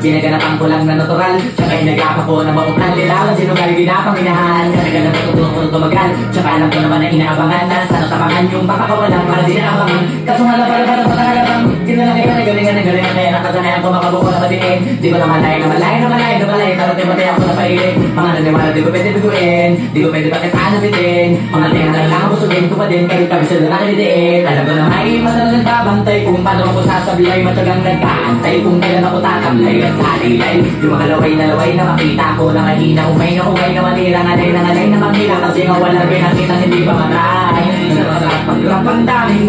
Ginaganapan ko lang na natural, tsaka inagapa ko na maukal. Lilawan sinugali ginapang inahan, kanaga na natutunan ko tumagal. Tsaka alam ko naman na inaabangan na sana tapangan yung makakawalan para di naabangan. Kaso nga labara na patakalabang, di na lang kayo nagalingan kaya nakasanayan ko makabuko na patiin. Di ko na malay na malay na malay na malay, tarote matay ako na pailin. Mga naniwala di ko pwede biguin, di ko pwede bakit bitin. Mga tinga lang ako subin ko pa din, kahit kabisa na nakalitiin. Alam ko na may matanong nagbabantay kung paano ako sasablay. Matyagang nagkaantay kung kailan ako tatamlay at talilay. Yung mga laway na makita ko na mahina. Umay na manira, ngalay na mangira. Kasi nga wala pinakita hindi pa matay. Narasarap paglapang daming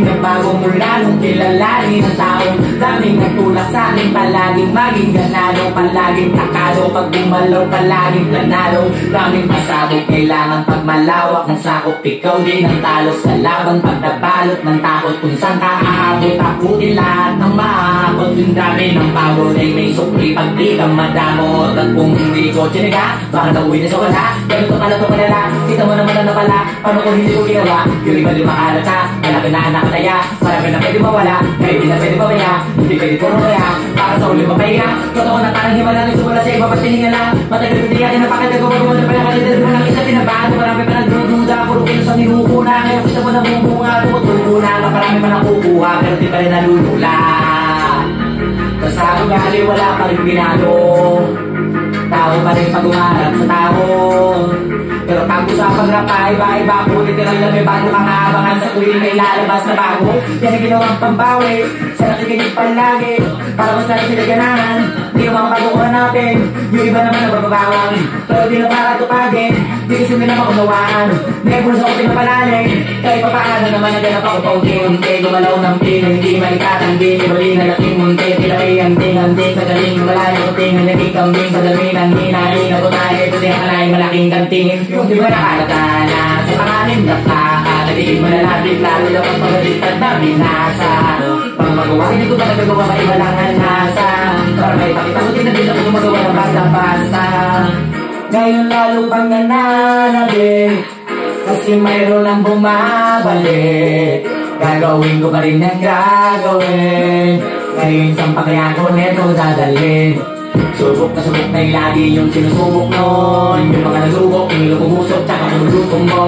nagbago mula nung kilalanin ng tao. Daming nagtulak sa akin, palaging maging ganado, palaging takado. Pag bumalaw, palaging planado. Daming pasabog, kailangan pag malawak ng sakop. Ikaw din ang talo sa laban, pag nabalot ng takot. Kung saan ka aabot, takutin lahat ng maakot. Yung dami ng pagod ay may sukli, pag di ka madamot. At kung hindi ko tinaga, baka nauwi na sa wala. Ganito pala to kalala, kita mo naman na pala. Paano kung hindi ko ginawa, yung iba di makalat ka. Malaki na anak kataya, marami na pwede mawala. Kaya hindi na pwede pabaya, hindi pwede puro kaya. Para sa uli mapaya, totoo na parang himala. Nagsumula sa iba pag tinignan na. Matagal ko tiniyakin na pakadago, magmula pala kalidad mo lang kita pinabago. Marami pa nagdududa, puro kilo sa ninuuna. Kaya kita mo na bumunga, tumutubo na. Marami pa nakukuha, pero di pa rin nalulula. Sa ugali wala pa rin binado, tao pa rin pag umarap sa tao. Pero pag usapang rap pa, iba-iba po. Literal na may bago kang aabangan sa tuwing may lalabas na bago. Yan ang ginawang pambawi, sa nakikinig palagi. Para mas natin sila ganahan, di yung mga bago ko hanapin. Yung iba naman na bababawang, pero di na para tupagin. Di kasi nila makunawaan, never sa kuting napalalim. Kahit pa paano naman naganap ako paunti-unti. Gumalaw ng pingin, hindi malitatanggi. Ibali na laking munti, tilaki ang ting-anting. Sa galing malayo ko tingin, naging kambing. Sa dami ng hinahing, ako tayo, ito din ang alay, malaking kantingin. Yung di ba nakalata na sa pangalim na taka. Nagiging manalabig, lalo daw ang pagalitan na binasa. Pag magawa, hindi ko ba nagagawa, maiba lang ang nasa. Para may pakita ko din na din ako gumagawa ng basta-basta. Ngayon lalo pang nananabik, kasi mayroon lang bumabalik. Gagawin ko pa rin ang gagawin. Ngayon saan pa kaya ko neto dadalhin? Subok na yung lagi yung sinusubok nun. Yung mga nasubok, yung ilukumusok, tsaka nulutong mo.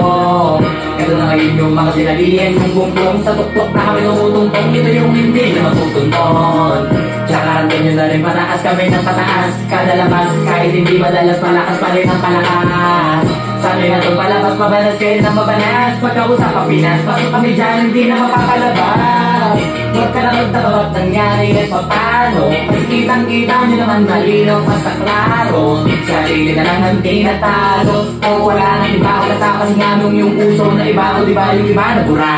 Ito na ngayon yung mga sinalihin yung bumbong. Sa tuktok na kami tumutungtong, ito yung hindi na matutunton. Tsaka random nyo na rin pataas kami ng pataas. Kada labas, kahit hindi madalas, malakas pa rin ang palakas. Sabi na itong palabas, mabalas kayo ng mabalas. Pagkausap ang Pinas, pasok kami dyan, hindi na mapapalabas. Huwag ka na magtakot, nangyari at papano. Kasi kitang-kita nyo naman malinaw pa sa klaro. Sarili na lang ang tinatalo. O wala nang iba, wala kasi nga nung yung puso na iba. O diba yung iba na bura.